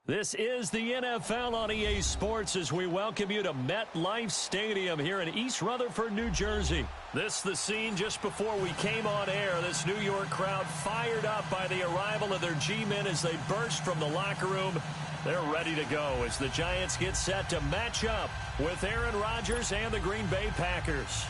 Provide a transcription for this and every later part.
This is the NFL on EA Sports as we welcome you to MetLife Stadium here in East Rutherford, New Jersey. This is the scene just before we came on air. This New York crowd fired up by the arrival of their G-men as they burst from the locker room. They're ready to go as the Giants get set to match up with Aaron Rodgers and the Green Bay Packers.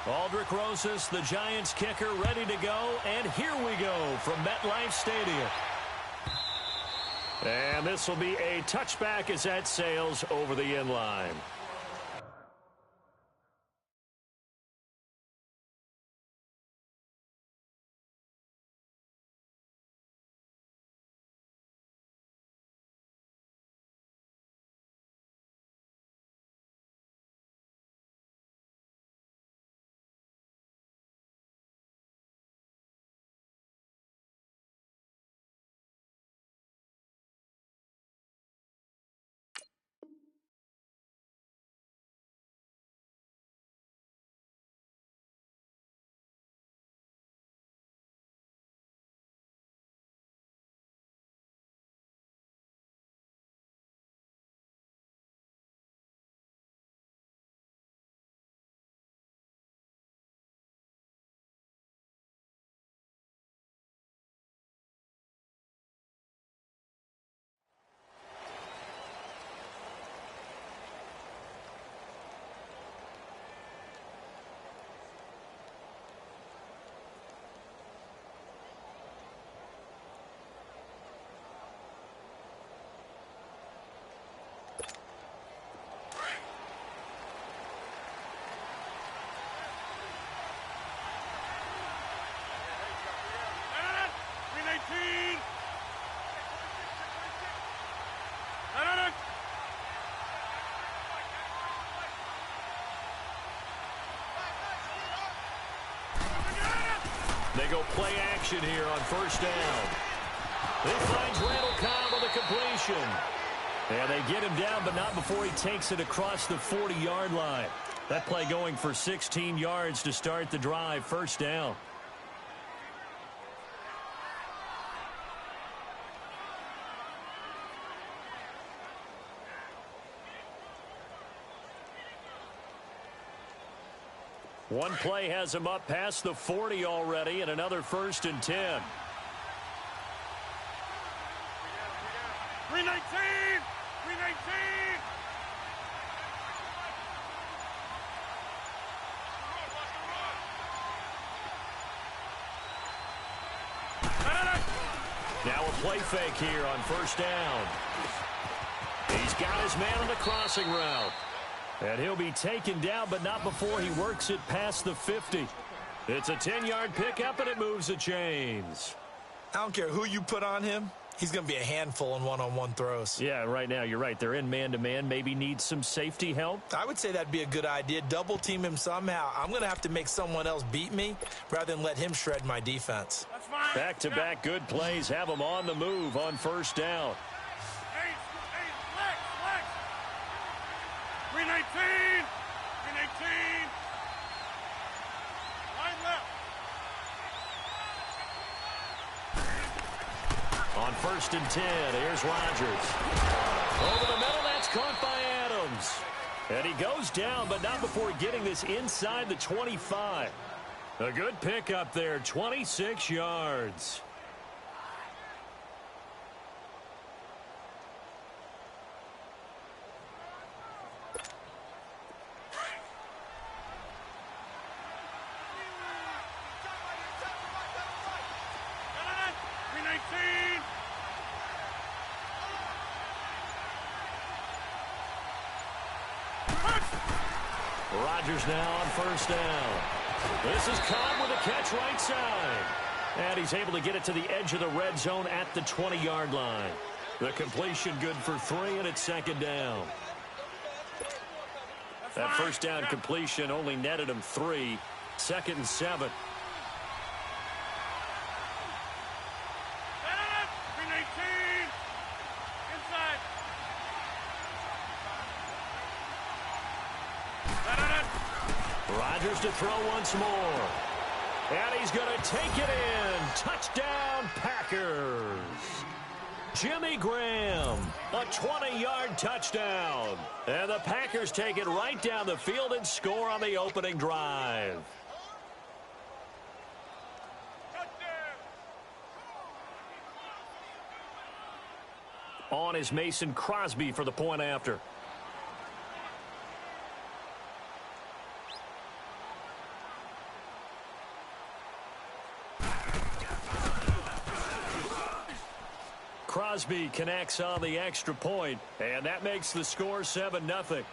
Aldrick Rosas, the Giants kicker, ready to go. And here we go from MetLife Stadium. And this will be a touchback as that sails over the end line. They go play action here on first down. He finds Randall Cobb on the completion. And they get him down, but not before he takes it across the 40-yard line. That play going for 16 yards to start the drive, first down. One play has him up past the 40 already, and another 1st and 10. 319! 319! Now a play fake here on first down. He's got his man on the crossing route. And he'll be taken down, but not before he works it past the 50. It's a 10-yard pickup, and it moves the chains. I don't care who you put on him. He's going to be a handful in one-on-one throws. Yeah, right now, you're right. They're in man-to-man. Maybe need some safety help. I would say that'd be a good idea. Double-team him somehow. I'm going to have to make someone else beat me rather than let him shred my defense. Back-to-back good plays have him on the move on first down. 319! 319! Line left. On 1st and 10, here's Rodgers. Over the middle, that's caught by Adams. And he goes down, but not before getting this inside the 25. A good pickup there, 26 yards. Rodgers now on first down. This is Cobb with a catch right side. And he's able to get it to the edge of the red zone at the 20-yard line. The completion good for 3, and it's 2nd down. That first down completion only netted him 3. 2nd and 7. Green 18. Inside. Rodgers to throw once more. And he's going to take it in. Touchdown, Packers. Jimmy Graham, a 20-yard touchdown. And the Packers take it right down the field and score on the opening drive. On is Mason Crosby for the point after. Crosby connects on the extra point, and that makes the score 7-0.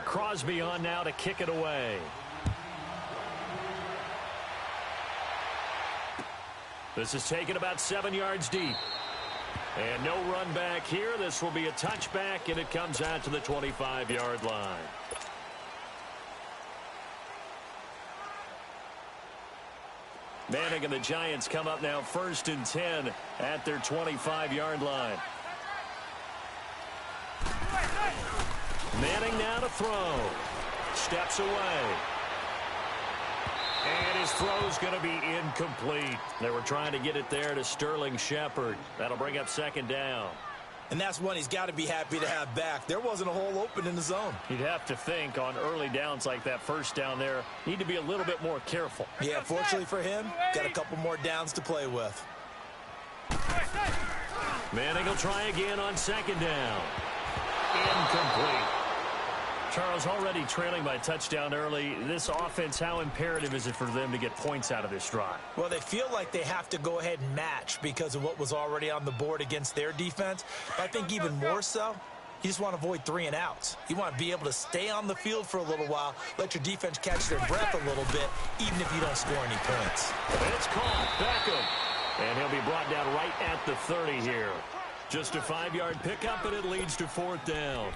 Crosby on now to kick it away. This is taken about 7 yards deep. And no run back here. This will be a touchback, and it comes out to the 25-yard line. Manning and the Giants come up now 1st and 10 at their 25-yard line. Manning now to throw. Steps away. And his throw's going to be incomplete. They were trying to get it there to Sterling Shepard. That'll bring up 2nd down. And that's one he's got to be happy to have back. There wasn't a hole open in the zone. You'd have to think on early downs like that first down there, need to be a little bit more careful. Yeah, fortunately for him, got a couple more downs to play with. Manning will try again on 2nd down. Incomplete. Charles, already trailing by touchdown early. This offense, how imperative is it for them to get points out of this drive? Well, they feel like they have to go ahead and match because of what was already on the board against their defense. But I think even more so, you just want to avoid 3 and outs. You want to be able to stay on the field for a little while, let your defense catch their breath a little bit, even if you don't score any points. It's caught. Beckham. And he'll be brought down right at the 30 here. Just a 5-yard pickup, and it leads to 4th down.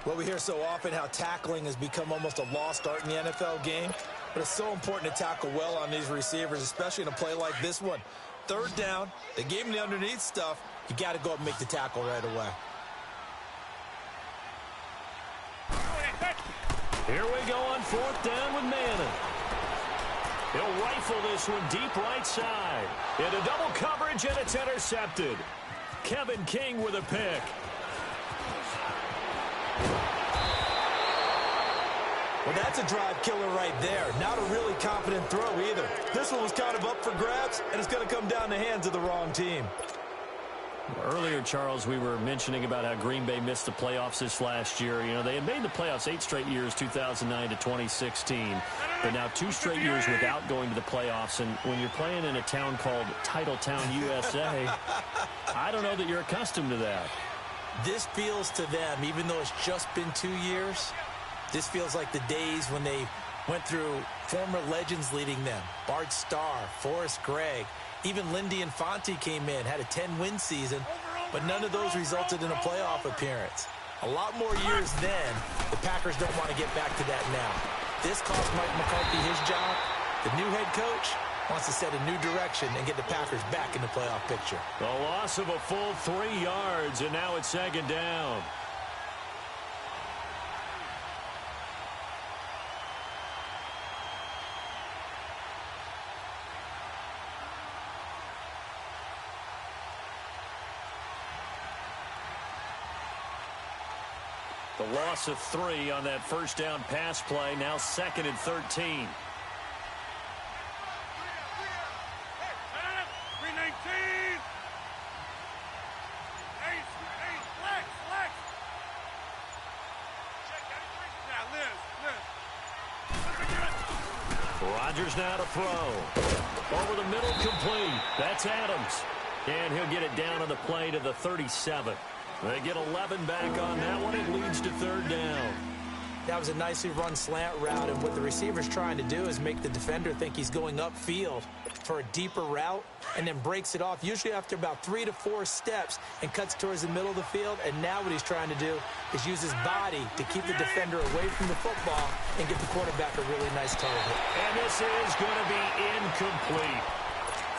Well, we hear so often how tackling has become almost a lost art in the NFL game, but it's so important to tackle well on these receivers, especially in a play like this one. 3rd down, they gave him the underneath stuff. You got to go up and make the tackle right away. Here we go on 4th down with Manning. He'll rifle this one deep right side. Into double coverage, and it's intercepted. Kevin King with a pick. Well, that's a drive killer right there. Not a really confident throw either. This one was kind of up for grabs, and it's going to come down the hands of the wrong team. Earlier, Charles, we were mentioning about how Green Bay missed the playoffs this last year. You know, they had made the playoffs 8 straight years, 2009 to 2016. But now 2 straight years without going to the playoffs. And when you're playing in a town called Titletown, USA, I don't know that you're accustomed to that. This feels to them, even though it's just been 2 years, this feels like the days when they went through former legends leading them. Bart Starr, Forrest Gregg, even Lindy Infante came in, had a 10-win season, but none of those resulted in a playoff appearance. A lot more years then. The Packers don't want to get back to that now. This cost Mike McCarthy his job. The new head coach wants to set a new direction and get the Packers back in the playoff picture. The loss of a full 3 yards, and now it's 2nd down. The loss of 3 on that first down pass play. Now 2nd and 13. Green 19. Hey, flex. Yeah, Liz. Rodgers now to throw. Over the middle, complete. That's Adams. And he'll get it down on the play to the 37. They get 11 back on that one. It leads to 3rd down. That was a nicely run slant route, and what the receiver's trying to do is make the defender think he's going upfield for a deeper route and then breaks it off, usually after about 3 to 4 steps, and cuts towards the middle of the field. And now what he's trying to do is use his body to keep the defender away from the football and get the quarterback a really nice target. And this is going to be incomplete.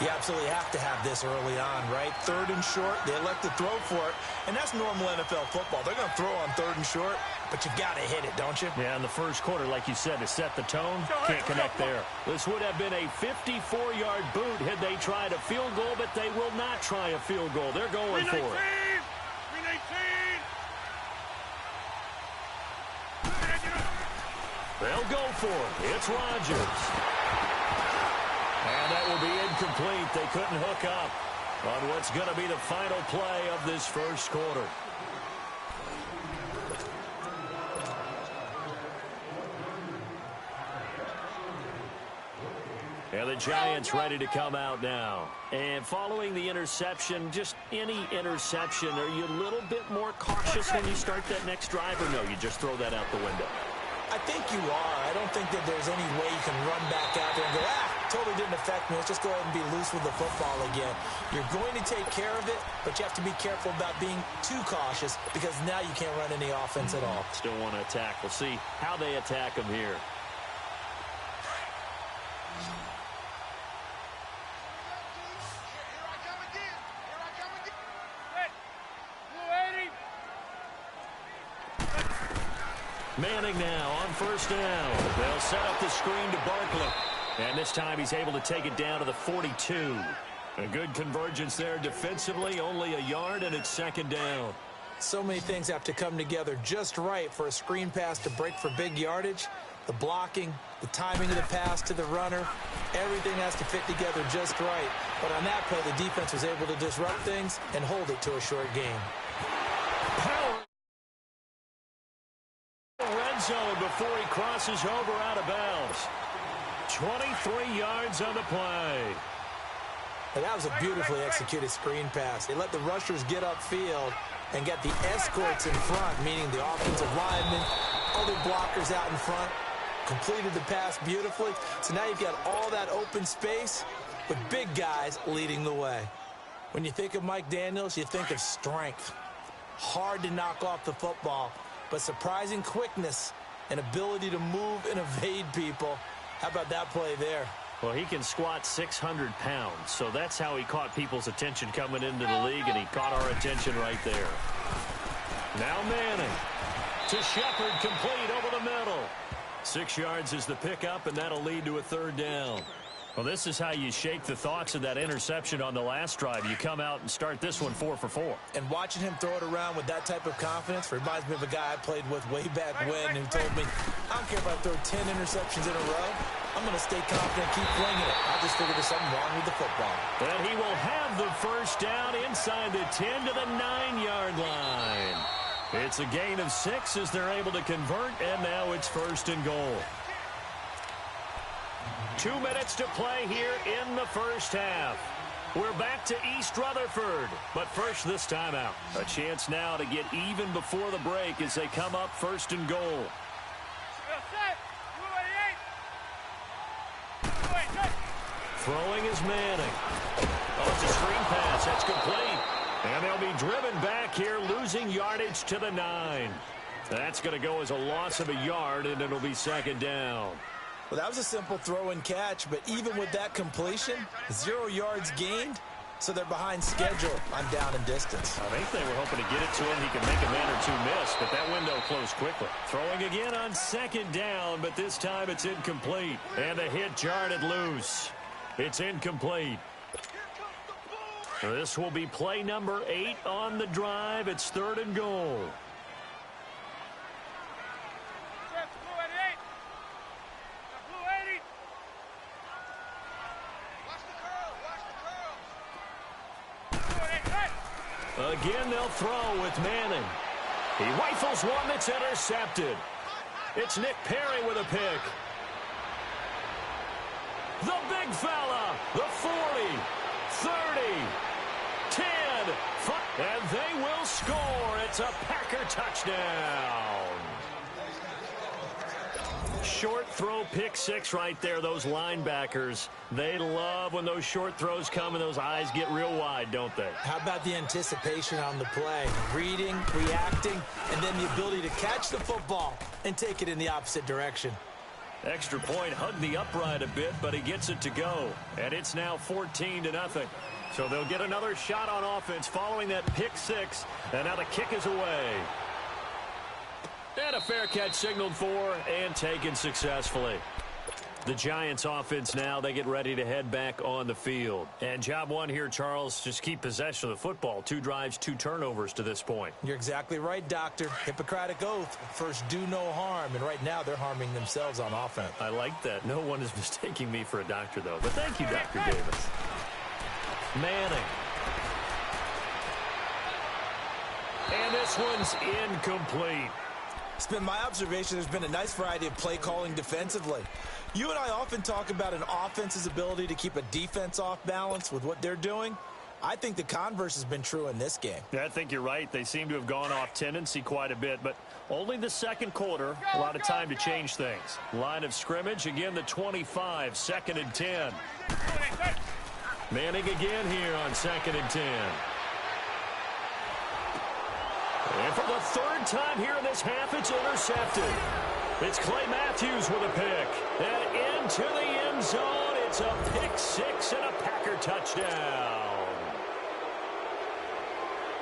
You absolutely have to have this early on, right? 3rd and short, they elect to throw for it, and that's normal NFL football. They're going to throw on 3rd and short, but you've got to hit it, don't you? Yeah, in the first quarter, like you said, to set the tone, can't connect there. This would have been a 54-yard boot had they tried a field goal, but they will not try a field goal. They're going for it. 319. They'll go for it. It's Rodgers. And that will be incomplete. They couldn't hook up on what's going to be the final play of this first quarter. And the Giants ready to come out now. And following the interception, just any interception, are you a little bit more cautious when you start that next drive, or no, you just throw that out the window? I think you are. I don't think that there's any way you can run back out there and go, totally didn't affect me. Let's just go ahead and be loose with the football again. You're going to take care of it, but you have to be careful about being too cautious because now you can't run any offense at all. Still want to attack. We'll see how they attack them here. Manning now on first down. They'll set up the screen to Barkley. And this time he's able to take it down to the 42. A good convergence there defensively, only a yard, and it's second down. So many things have to come together just right for a screen pass to break for big yardage. The blocking, the timing of the pass to the runner, everything has to fit together just right. But on that play, the defense was able to disrupt things and hold it to a short game. Power. Red zone before he crosses over out of bounds. 23 yards on the play. And that was a beautifully executed screen pass. They let the rushers get upfield and get the escorts in front, meaning the offensive linemen, other blockers out in front, completed the pass beautifully. So now you've got all that open space with big guys leading the way. When you think of Mike Daniels, you think of strength. Hard to knock off the football, but surprising quickness and ability to move and evade people. How about that play there? Well, he can squat 600 pounds, so that's how he caught people's attention coming into the league, and he caught our attention right there. Now Manning to Shepard, complete over the middle. 6 yards is the pickup, and that'll lead to a third down. Well, this is how you shake the thoughts of that interception on the last drive. You come out and start this one 4 for 4. And watching him throw it around with that type of confidence reminds me of a guy I played with way back when who told me, I don't care if I throw 10 interceptions in a row. I'm going to stay confident and keep flinging it. I just figured there's something wrong with the football. And he will have the first down inside the 10 to the 9-yard line. It's a gain of 6 as they're able to convert, and now it's first and goal. 2 minutes to play here in the first half. We're back to East Rutherford, but first this timeout. A chance now to get even before the break as they come up first and goal. Throwing is Manning. Oh, it's a screen pass. That's complete. And they'll be driven back here, losing yardage to the 9. That's going to go as a loss of a yard, and it'll be second down. Well, that was a simple throw and catch, but even with that completion, 0 yards gained, so they're behind schedule on down and distance. I think they were hoping to get it to him. He can make a man or two miss, but that window closed quickly. Throwing again on second down, but this time it's incomplete. And a hit jarred it loose. It's incomplete. This will be play number 8 on the drive. It's third and goal. Again, they'll throw with Manning. He rifles one that's intercepted. It's Nick Perry with a pick. The big fella, the 40, 30, 10, 5, and they will score. It's a Packer touchdown. Short throw pick six right there. Those linebackers, they love when those short throws come and those eyes get real wide, don't they? How about the anticipation on the play? Reading, reacting, and then the ability to catch the football and take it in the opposite direction. Extra point, hugged the upright a bit, but he gets it to go. And it's now 14-0. So they'll get another shot on offense following that pick six. And now the kick is away. And a fair catch signaled for and taken successfully. The Giants offense now, they get ready to head back on the field. And job one here, Charles, just keep possession of the football. 2 drives, 2 turnovers to this point. You're exactly right, Doctor. Hippocratic oath. First, do no harm. And right now, they're harming themselves on offense. I like that. No one is mistaking me for a doctor, though. But thank you, Dr. Davis. Manning. And this one's incomplete. It's been my observation there's been a nice variety of play calling defensively. You and I often talk about an offense's ability to keep a defense off balance with what they're doing. I think the converse has been true in this game. Yeah, I think you're right. They seem to have gone off tendency quite a bit, but only the second quarter, a lot of time to change things. Line of scrimmage, again the 25, 2nd and 10. Manning again here on 2nd and 10. And for the 3rd time here in this half, it's intercepted. It's Clay Matthews with a pick. And into the end zone, it's a pick six and a Packer touchdown.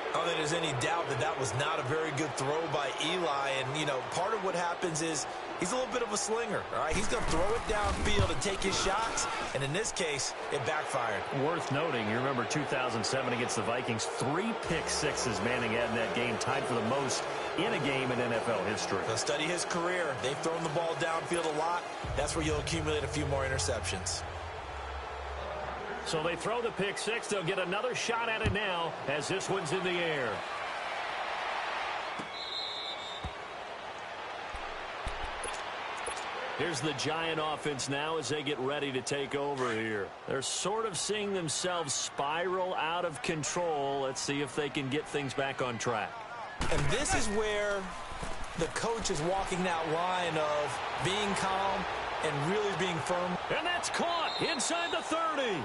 I don't think there's any doubt that that was not a very good throw by Eli. And, you know, part of what happens is he's a little bit of a slinger, all right? He's going to throw it downfield and take his shots. And in this case, it backfired. Worth noting, you remember 2007 against the Vikings, 3 pick sixes Manning had in that game, tied for the most in a game in NFL history. So study his career. They've thrown the ball downfield a lot. That's where you'll accumulate a few more interceptions. So they throw the pick six. They'll get another shot at it now as this one's in the air. Here's the Giant offense now as they get ready to take over here. They're sort of seeing themselves spiral out of control. Let's see if they can get things back on track. And this is where the coach is walking that line of being calm and really being firm. And that's caught inside the 30.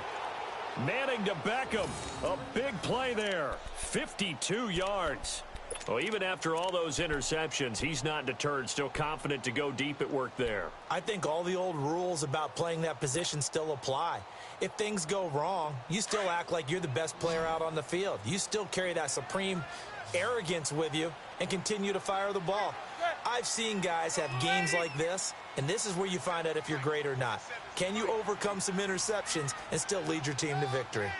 Manning to Beckham. A big play there. 52 yards. Well, even after all those interceptions, he's not deterred, still confident to go deep at work there. I think all the old rules about playing that position still apply. If things go wrong, you still act like you're the best player out on the field. You still carry that supreme arrogance with you and continue to fire the ball. I've seen guys have games like this, and this is where you find out if you're great or not. Can you overcome some interceptions and still lead your team to victory?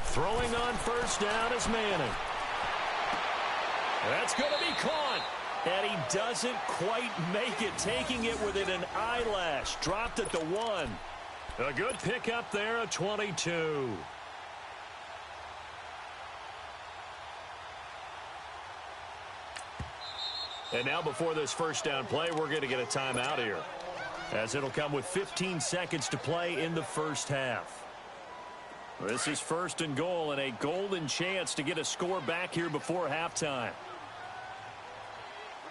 Throwing on first down is Manning. That's going to be caught. And he doesn't quite make it, taking it within an eyelash. Dropped at the 1. A good pickup there, a 22. And now before this first down play, we're going to get a timeout here, as it'll come with 15 seconds to play in the first half. This is 1st and goal and a golden chance to get a score back here before halftime.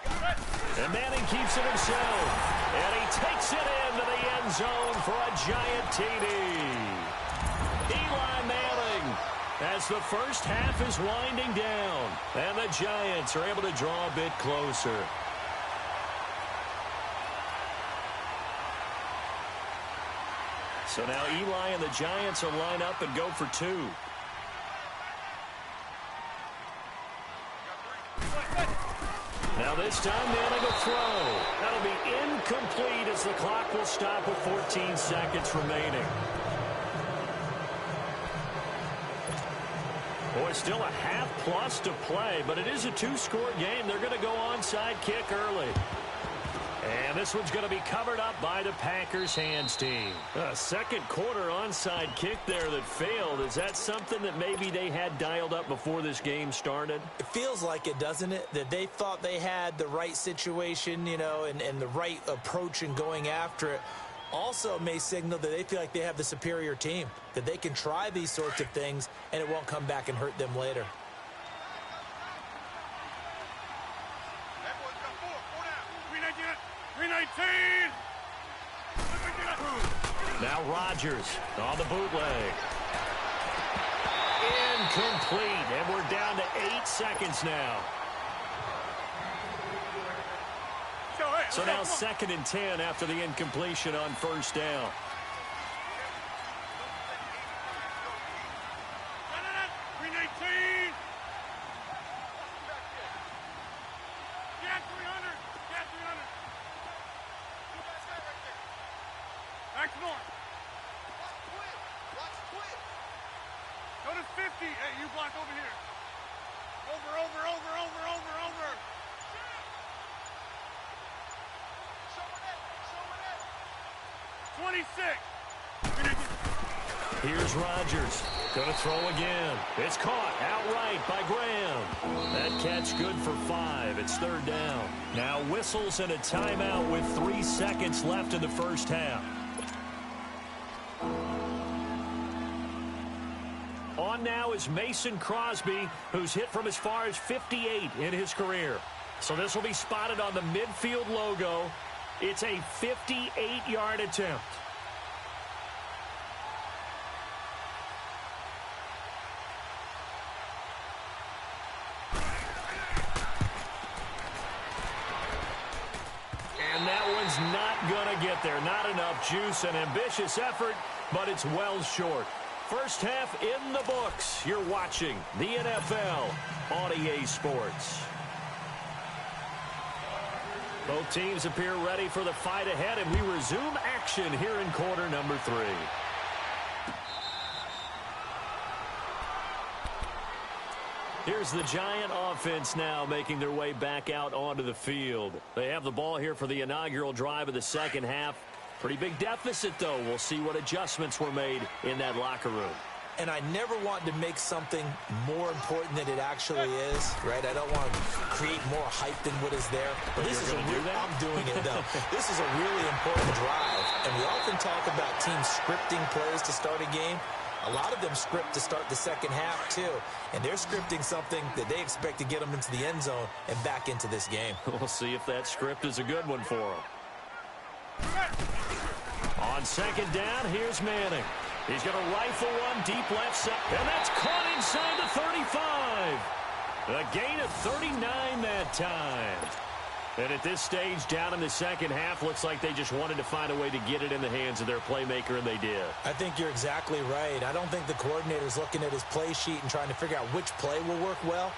And Manning keeps it himself. And he takes it into the end zone for a giant TD. Eli Manning, as the first half is winding down. And the Giants are able to draw a bit closer. So now Eli and the Giants will line up and go for 2. Now this time Manning will throw. That'll be incomplete as the clock will stop with 14 seconds remaining. Boy, still a half plus to play, but it is a 2-score game. They're going to go onside kick early. And this one's going to be covered up by the Packers hands team. A second quarter onside kick there that failed. Is that something that maybe they had dialed up before this game started? It feels like it, doesn't it? That they thought they had the right situation, you know, and the right approach in going after it. Also may signal that they feel like they have the superior team, that they can try these sorts of things and it won't come back and hurt them later. Now Rodgers on the bootleg. Incomplete, and we're down to 8 seconds now. So now 2nd and 10 after the incompletion on 1st down. Go to 50. Hey, you block over here. Over. 26. Here's Rodgers. Going to throw again. It's caught outright by Graham. That catch good for 5. It's 3rd down. Now whistles and a timeout with 3 seconds left in the 1st half. On now is Mason Crosby, who's hit from as far as 58 in his career. So this will be spotted on the midfield logo. It's a 58-yard attempt. And that one's not going to get there. Not enough juice. An ambitious effort, but it's well short. First half in the books. You're watching the NFL on EA Sports. Both teams appear ready for the fight ahead, and we resume action here in quarter number 3. Here's the Giant offense now making their way back out onto the field. They have the ball here for the inaugural drive of the 2nd half. Pretty big deficit, though. We'll see what adjustments were made in that locker room. And I never want to make something more important than it actually is, right? I don't want to create more hype than what is there. But this is I'm doing it, though. This is a really important drive. And we often talk about teams scripting plays to start a game. A lot of them script to start the 2nd half, too. And they're scripting something that they expect to get them into the end zone and back into this game. We'll see if that script is a good one for them. On 2nd down, here's Manning. He's going to rifle one deep left side, and that's caught inside the 35. A gain of 39 that time. And at this stage, down in the 2nd half, looks like they just wanted to find a way to get it in the hands of their playmaker, and they did. I think you're exactly right. I don't think the coordinator's looking at his play sheet and trying to figure out which play will work well.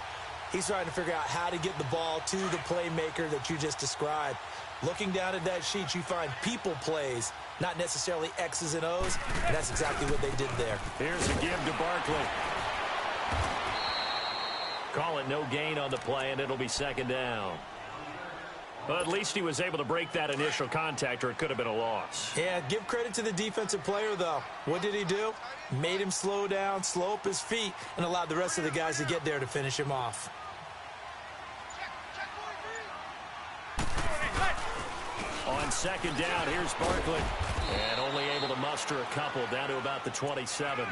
He's trying to figure out how to get the ball to the playmaker that you just described. Looking down at that sheet, you find people plays, not necessarily X's and O's, and that's exactly what they did there. Here's a give to Barkley. Call it no gain on the play, and it'll be 2nd down. But at least he was able to break that initial contact, or it could have been a loss. Yeah, give credit to the defensive player, though. What did he do? Made him slow down, slow up his feet, and allowed the rest of the guys to get there to finish him off. On 2nd down, here's Barkley. And only able to muster a couple down to about the 27.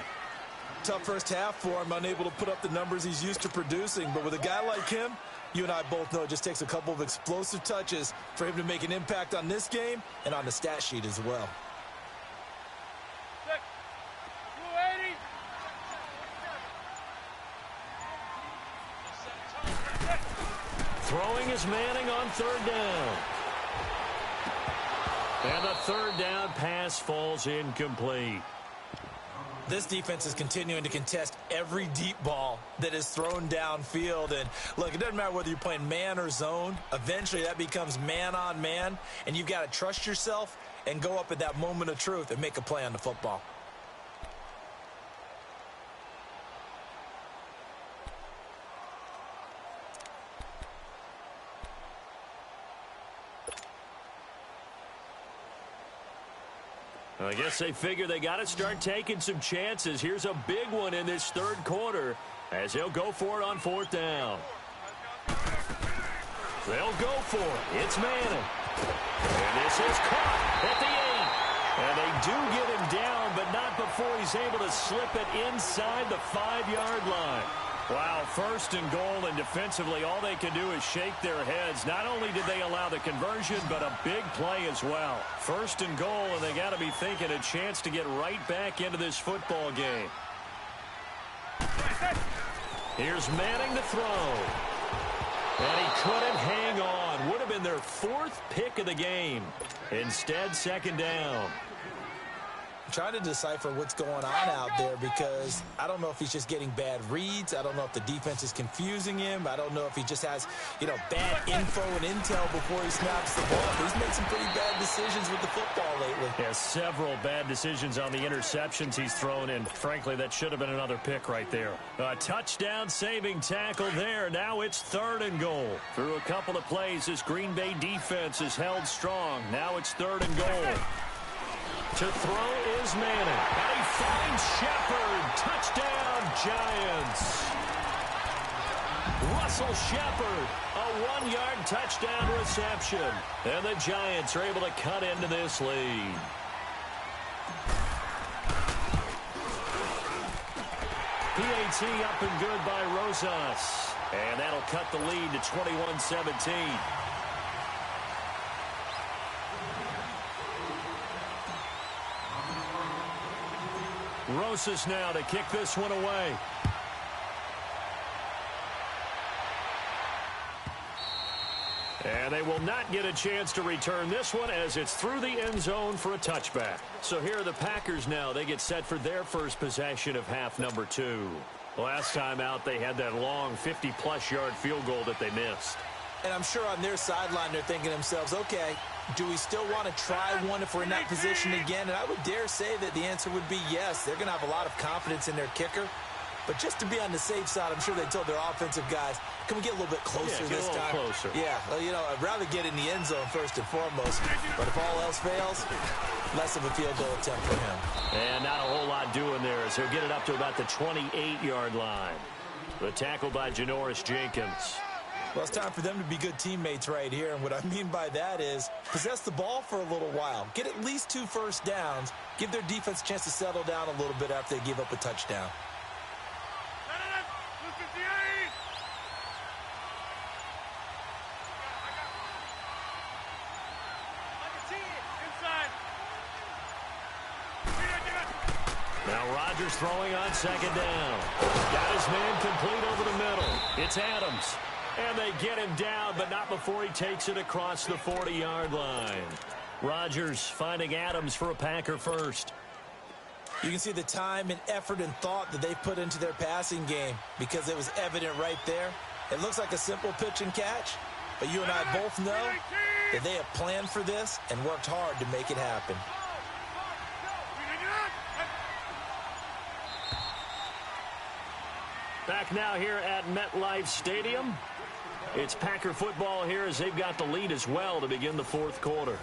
Tough first half for him, unable to put up the numbers he's used to producing. But with a guy like him, you and I both know it just takes a couple of explosive touches for him to make an impact on this game and on the stat sheet as well. Throwing is Manning on 3rd down. And the 3rd down pass falls incomplete. This defense is continuing to contest every deep ball that is thrown downfield. And, look, it doesn't matter whether you're playing man or zone. Eventually, that becomes man-on-man, and you've got to trust yourself and go up at that moment of truth and make a play on the football. I guess they figure they got to start taking some chances. Here's a big one in this 3rd quarter as they'll go for it on 4th down. They'll go for it. It's Manning. And this is caught at the 8. And they do get him down, but not before he's able to slip it inside the 5-yard line. Wow, first and goal, and defensively, all they can do is shake their heads. Not only did they allow the conversion, but a big play as well. First and goal, and they got to be thinking a chance to get right back into this football game. Here's Manning to throw. And he couldn't hang on. Would have been their 4th pick of the game. Instead, second down. I'm trying to decipher what's going on out there because I don't know if he's just getting bad reads. I don't know if the defense is confusing him. I don't know if he just has, bad info and intel before he snaps the ball. He's made some pretty bad decisions with the football lately. Yeah, several bad decisions on the interceptions he's thrown in. Frankly, that should have been another pick right there. A touchdown-saving tackle there. Now it's 3rd and goal. Through a couple of plays, this Green Bay defense is held strong. Now it's 3rd and goal. To throw is Manning. And he finds Shepard. Touchdown, Giants. Russell Shepard, a 1-yard touchdown reception. And the Giants are able to cut into this lead. PAT up and good by Rosas. And that'll cut the lead to 21-17. Rosas now to kick this one away. And they will not get a chance to return this one as it's through the end zone for a touchback. So here are the Packers now. They get set for their first possession of half number 2. Last time out, they had that long 50-plus yard field goal that they missed. And I'm sure on their sideline they're thinking to themselves, okay, do we still want to try one if we're in that position again? And I would dare say that the answer would be yes. They're going to have a lot of confidence in their kicker. But just to be on the safe side, I'm sure they told their offensive guys, can we get a little bit closer this time? Closer. Yeah, well, I'd rather get in the end zone first and foremost. But if all else fails, less of a field goal attempt for him. And not a whole lot doing there as he'll get it up to about the 28-yard line. The tackle by Janoris Jenkins. Well, it's time for them to be good teammates right here. And what I mean by that is possess the ball for a little while. Get at least 2 first downs. Give their defense a chance to settle down a little bit after they give up a touchdown. Now Rodgers throwing on second down. Got his man complete over the middle. It's Adams. And they get him down, but not before he takes it across the 40-yard line. Rodgers finding Adams for a Packer first. You can see the time and effort and thought that they've put into their passing game because it was evident right there. It looks like a simple pitch and catch, but you and I both know that they have planned for this and worked hard to make it happen. Back now here at MetLife Stadium. It's Packer football here as they've got the lead as well to begin the 4th quarter.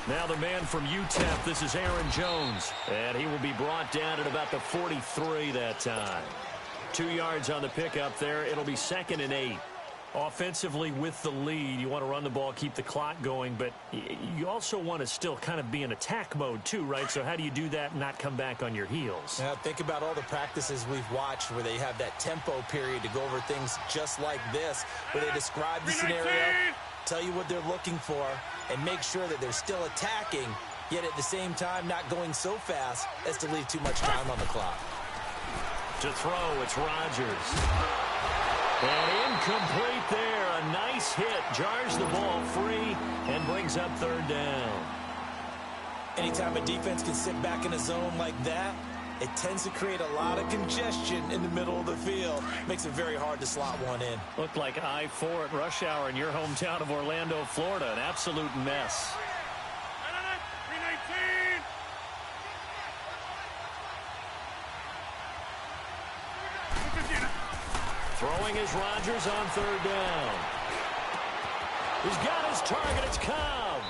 Now the man from UTEP, this is Aaron Jones. And he will be brought down at about the 43 that time. 2 yards on the pickup there. It'll be 2nd and 8. Offensively with the lead, you want to run the ball, keep the clock going, but you also want to still kind of be in attack mode too, right? So how do you do that and not come back on your heels? Now think about all the practices we've watched where they have that tempo period to go over things just like this, where they describe the scenario, tell you what they're looking for, and make sure that they're still attacking, yet at the same time not going so fast as to leave too much time on the clock. To throw, it's Rodgers. And incomplete there. A nice hit. Jars the ball free and brings up 3rd down. Anytime a defense can sit back in a zone like that, it tends to create a lot of congestion in the middle of the field. Makes it very hard to slot one in. Looked like I-4 at rush hour in your hometown of Orlando, Florida. An absolute mess. 319. Throwing is Rodgers on third down. He's got his target. It's Cobb.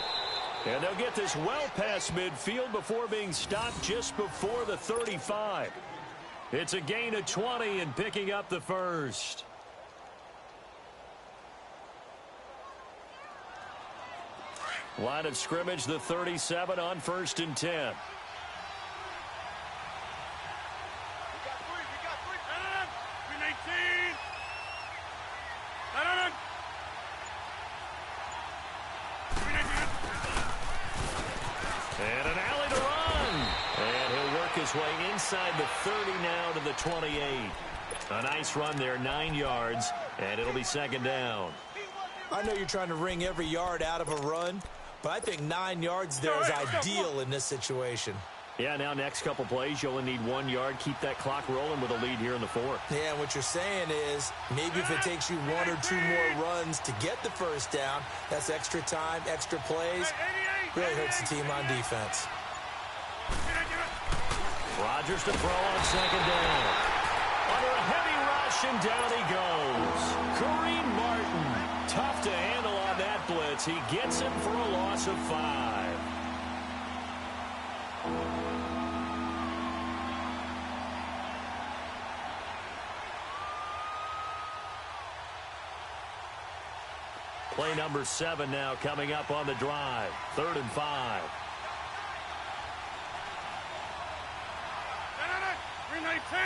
And they'll get this well past midfield before being stopped just before the 35. It's a gain of 20 and picking up the first. Line of scrimmage, the 37 on 1st and 10. And an alley to run. And he'll work his way inside the 30 now to the 28. A nice run there, 9 yards, and it'll be second down. I know you're trying to wring every yard out of a run, but I think 9 yards there is ideal in this situation. Yeah, now next couple plays, you only need 1 yard. Keep that clock rolling with a lead here in the 4th. Yeah, and what you're saying is maybe if it takes you 1 or 2 more runs to get the first down, that's extra time, extra plays. Really hurts the team on defense. Rodgers to throw on second down. Under a heavy rush, and down he goes. Kareem Martin, tough to handle on that blitz. He gets him for a loss of 5. Play number 7 now coming up on the drive. 3rd and 5. 319.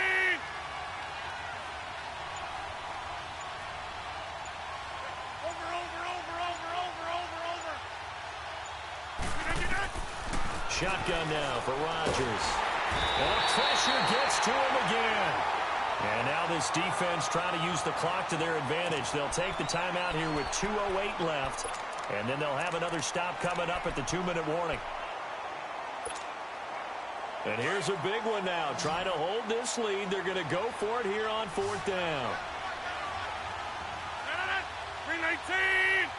Shotgun now for Rodgers. And pressure gets to him again. And now this defense trying to use the clock to their advantage. They'll take the timeout here with 2:08 left. And then they'll have another stop coming up at the 2-minute warning. And here's a big one now. Trying to hold this lead. They're going to go for it here on 4th down. 319.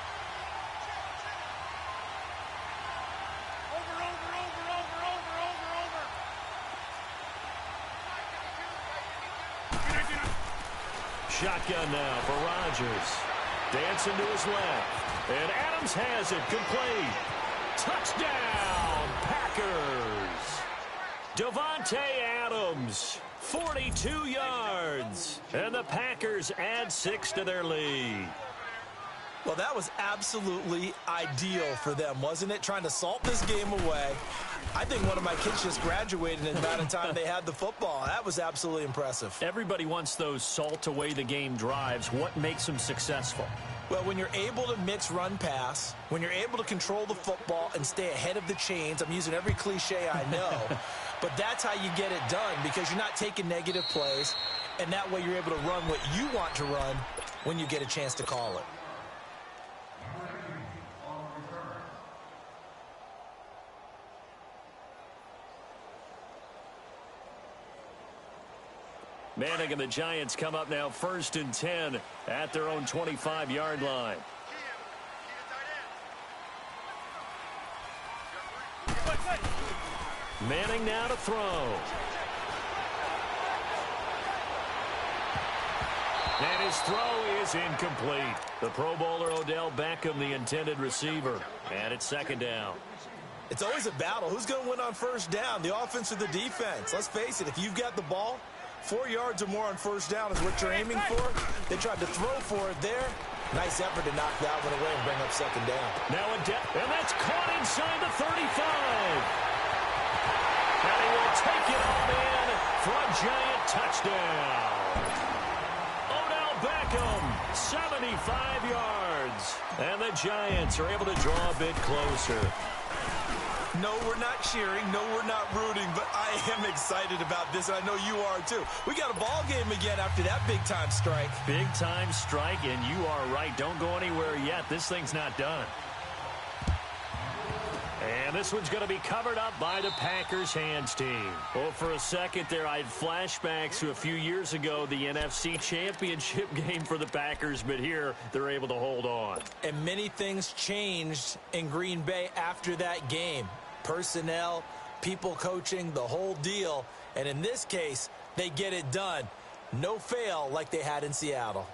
Shotgun now for Rodgers. Dancing to his left. And Adams has it complete. Touchdown, Packers. Davante Adams, 42 yards. And the Packers add 6 to their lead. Well, that was absolutely ideal for them, wasn't it? Trying to salt this game away. I think one of my kids just graduated in the amount of time they had the football. That was absolutely impressive. Everybody wants those salt away the game drives. What makes them successful? Well, when you're able to mix run-pass, when you're able to control the football and stay ahead of the chains, I'm using every cliche I know, but that's how you get it done because you're not taking negative plays, and that way you're able to run what you want to run when you get a chance to call it. Manning and the Giants come up now 1st and 10 at their own 25-yard line. Manning now to throw. And his throw is incomplete. The Pro Bowler Odell Beckham, the intended receiver. And it's 2nd down. It's always a battle. Who's going to win on 1st down, the offense or the defense? Let's face it, if you've got the ball, 4 yards or more on 1st down is what you're aiming for. They tried to throw for it there. Nice effort to knock that one away and bring up 2nd down. Now a and that's caught inside the 35. And he will take it all in for a Giant touchdown. Odell Beckham, 75 yards. And the Giants are able to draw a bit closer. No, we're not cheering. No, we're not rooting. But I am excited about this, and I know you are too. We got a ball game again after that big-time strike. Big-time strike, and you are right. Don't go anywhere yet. This thing's not done. And this one's going to be covered up by the Packers hands team. Well, for a second there, I had flashbacks to a few years ago, the NFC Championship game for the Packers, but here they're able to hold on. And many things changed in Green Bay after that game. Personnel, people coaching, the whole deal. And in this case, they get it done. No fail like they had in Seattle.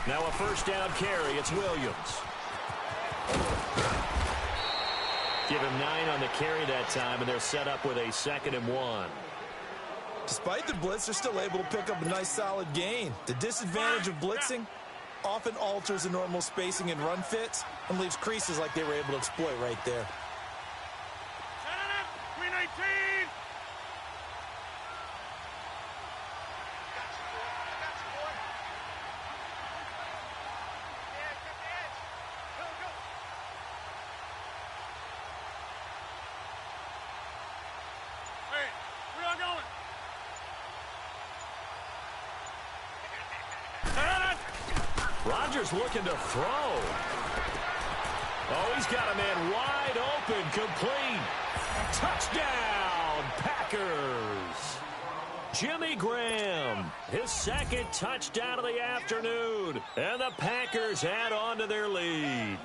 Now a first down carry. It's Williams. Give him 9 on the carry that time, and they're set up with a 2nd and 1. Despite the blitz, they're still able to pick up a nice solid gain. The disadvantage of blitzing often alters the normal spacing and run fits and leaves creases like they were able to exploit right there. Rodgers looking to throw. Oh, he's got a man wide open, complete. Touchdown, Packers. Jimmy Graham, his 2nd touchdown of the afternoon. And the Packers add on to their lead.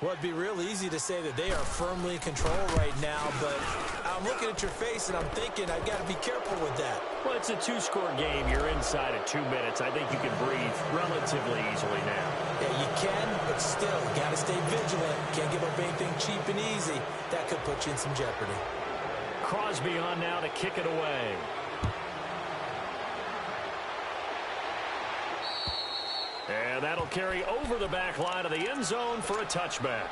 Well, it'd be real easy to say that they are firmly in control right now, but I'm looking at your face and I'm thinking I've got to be careful with that. Well, it's a 2-score game. You're inside of 2 minutes. I think you can breathe relatively easily now. Yeah, you can, but still, you got to stay vigilant. Can't give up anything cheap and easy. That could put you in some jeopardy. Crosby on now to kick it away. And that'll carry over the back line of the end zone for a touchback.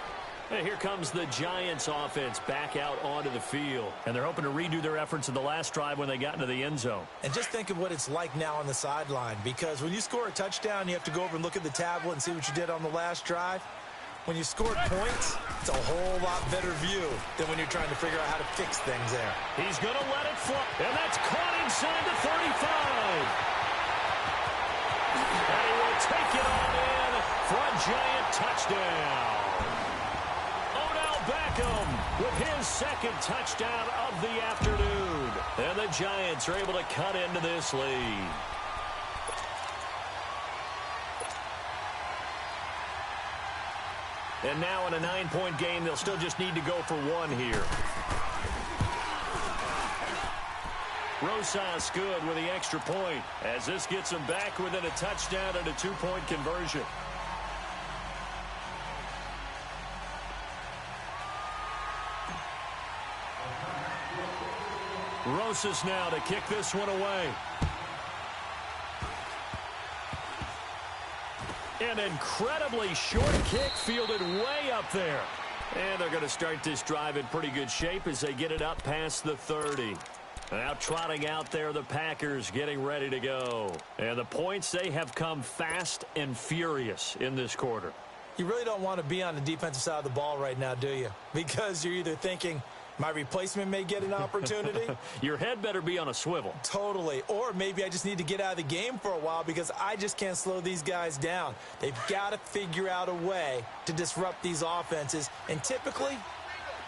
And here comes the Giants offense back out onto the field. And they're hoping to redo their efforts in the last drive when they got into the end zone. And just think of what it's like now on the sideline, because when you score a touchdown, you have to go over and look at the tablet and see what you did on the last drive. When you scored points, it's a whole lot better view than when you're trying to figure out how to fix things there. He's going to let it fly. And that's caught inside the 35. And he will take it on in for a Giant touchdown. Odell Beckham with his 2nd touchdown of the afternoon. And the Giants are able to cut into this lead. And now in a 9-point game, they'll still just need to go for 1 here. Rosas good with the extra point as this gets him back within a touchdown and a 2-point conversion. Rosas now to kick this one away. An incredibly short kick fielded way up there. And they're going to start this drive in pretty good shape as they get it up past the 30. Now trotting out there, the Packers getting ready to go. And the points, they have come fast and furious in this quarter. You really don't want to be on the defensive side of the ball right now, do you? Because you're either thinking, my replacement may get an opportunity. Your head better be on a swivel. Totally. Or maybe I just need to get out of the game for a while because I just can't slow these guys down. They've got to figure out a way to disrupt these offenses. And typically,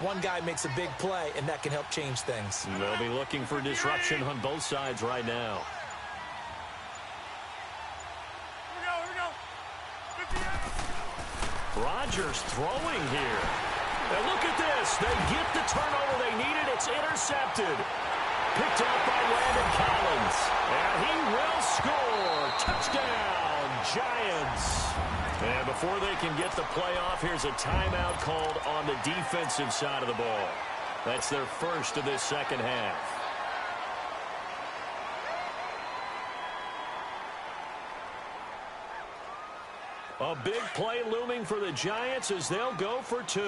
one guy makes a big play, and that can help change things. They'll be looking for disruption on both sides right now. Here we go. Rodgers throwing here. And look at this. They get the turnover they needed. It's intercepted. Picked up by Landon Collins. And he will score. Touchdown, Giants. And before they can get the playoff, here's a timeout called on the defensive side of the ball. That's their first of this second half. A big play looming for the Giants as they'll go for 2.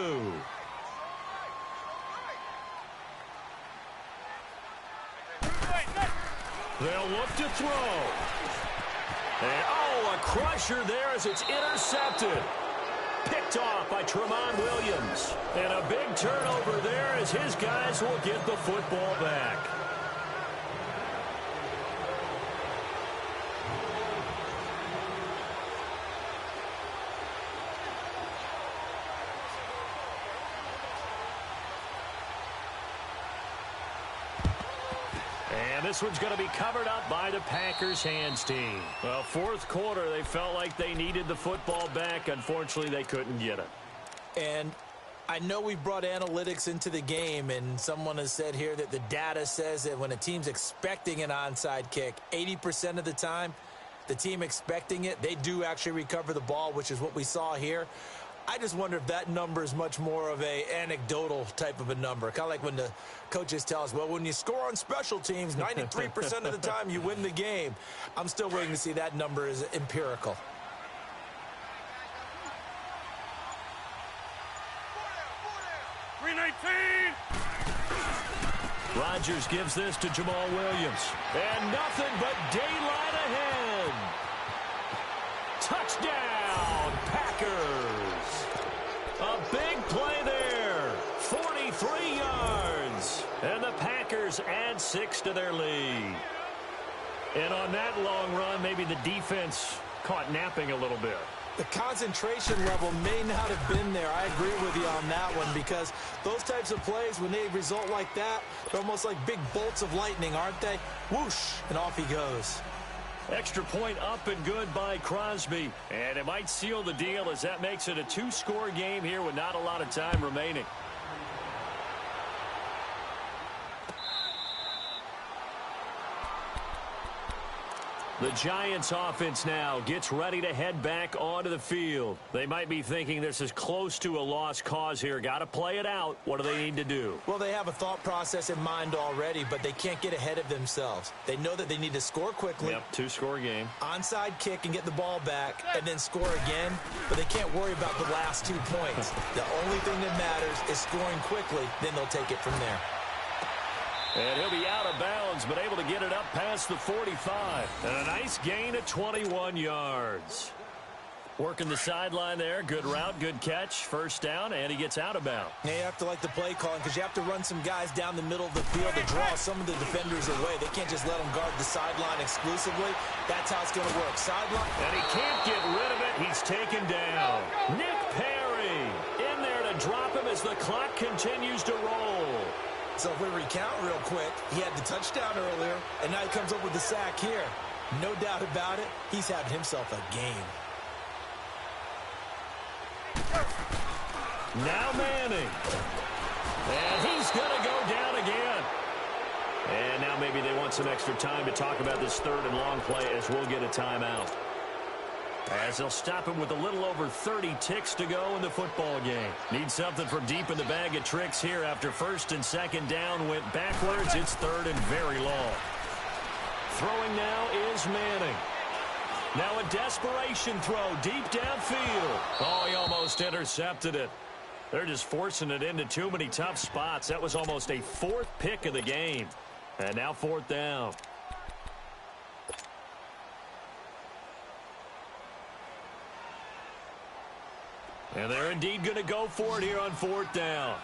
They'll look to throw. And, oh, a crusher there as it's intercepted. Picked off by Tramon Williams. And a big turnover there as his guys will get the football back. And this one's going to be covered up by the Packers hands team. Well, fourth quarter, they felt like they needed the football back. Unfortunately, they couldn't get it. And I know we brought analytics into the game, and someone has said here that the data says that when a team's expecting an onside kick, 80% of the time, the team expecting it, they do actually recover the ball, which is what we saw here. I just wonder if that number is much more of a anecdotal type of a number. Kind of like when the coaches tell us, well, when you score on special teams, 93% of the time you win the game. I'm still waiting to see that number is empirical. Rodgers gives this to Jamal Williams. And nothing but daylight ahead. Touchdown, Packers. A big play there. 43 yards. And the Packers add 6 to their lead. And on that long run, maybe the defense caught napping a little bit. The concentration level may not have been there. I agree with you on that one because those types of plays, when they result like that, they're almost like big bolts of lightning, aren't they? Whoosh, and off he goes. Extra point up and good by Crosby. And it might seal the deal as that makes it a 2-score game here with not a lot of time remaining. The Giants offense now gets ready to head back onto the field. They might be thinking this is close to a lost cause here. Got to play it out. What do they need to do? Well, they have a thought process in mind already, but they can't get ahead of themselves. They know that they need to score quickly. Yep, 2-score game. Onside kick and get the ball back and then score again, but they can't worry about the last 2 points. The only thing that matters is scoring quickly, then they'll take it from there. And he'll be out of bounds, but able to get it up past the 45. And a nice gain of 21 yards. Working the sideline there. Good route, good catch. First down, and he gets out of bounds. Now you have to like the play calling because you have to run some guys down the middle of the field to draw some of the defenders away. They can't just let them guard the sideline exclusively. That's how it's going to work. Sideline. And he can't get rid of it. He's taken down. Nick Perry in there to drop him as the clock continues to roll. So if we recount real quick, he had the touchdown earlier, and now he comes up with the sack here. No doubt about it, he's having himself a game. Now Manning. And he's going to go down again. And now maybe they want some extra time to talk about this third and long play as we'll get a timeout. As they'll stop him with a little over 30 ticks to go in the football game. Need something from deep in the bag of tricks here after first and second down went backwards. It's third and very long. Throwing now is Manning. Now a desperation throw deep downfield. Oh, he almost intercepted it. They're just forcing it into too many tough spots. That was almost a 4th pick of the game. And now 4th down. And they're indeed going to go for it here on 4th down.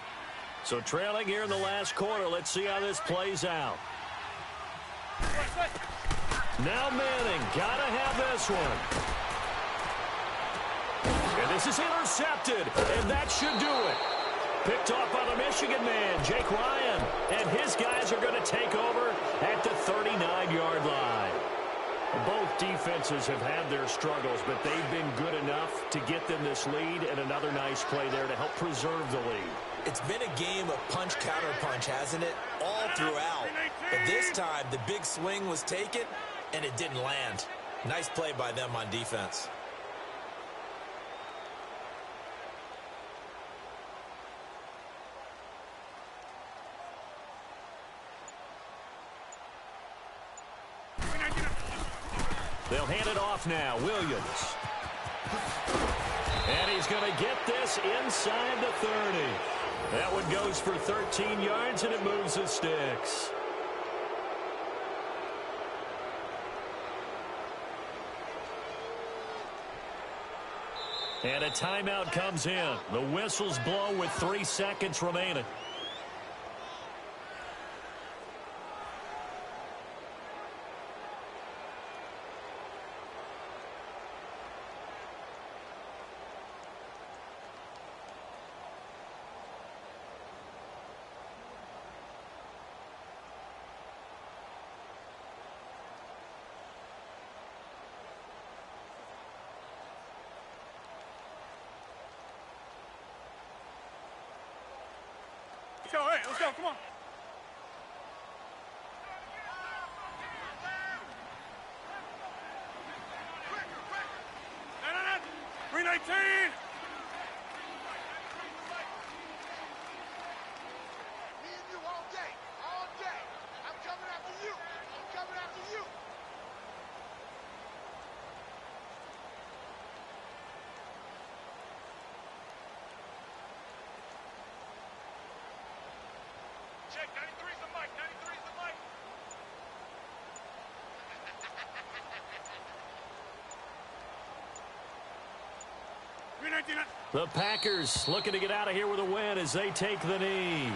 So trailing here in the last quarter. Let's see how this plays out. Now Manning. Got to have this one. And this is intercepted. And that should do it. Picked off by the Michigan man, Jake Ryan. And his guys are going to take over at the 39-yard line. Both defenses have had their struggles, but they've been good enough to get them this lead, and another nice play there to help preserve the lead. It's been a game of punch-counter-punch, hasn't it? All throughout. But this time, the big swing was taken, and it didn't land. Nice play by them on defense. They'll hand it off now. Williams. And he's going to get this inside the 30. That one goes for 13 yards, and it moves the sticks. And a timeout comes in. The whistles blow with 3 seconds remaining. Let's go, come on. No. 319. Me and you all day. All day. I'm coming after you. I'm coming after you. Check, 93's the mic, 93's the mic. The Packers looking to get out of here with a win as they take the knee.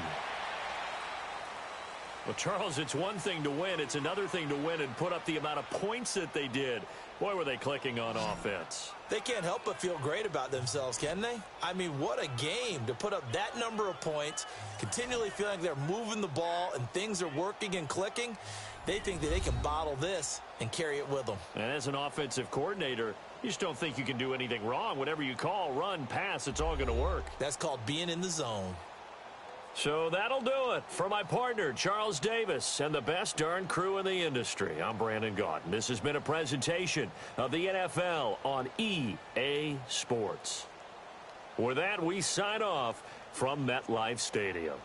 Well, Charles, it's one thing to win. It's another thing to win and put up the amount of points that they did. Boy, were they clicking on offense. They can't help but feel great about themselves, can they? I mean, what a game to put up that number of points, continually feeling like they're moving the ball and things are working and clicking. They think that they can bottle this and carry it with them. And as an offensive coordinator, you just don't think you can do anything wrong. Whatever you call, run, pass, it's all going to work. That's called being in the zone. So that'll do it for my partner, Charles Davis, and the best darn crew in the industry. I'm Brandon Gaudin. This has been a presentation of the NFL on EA Sports. With that, we sign off from MetLife Stadium.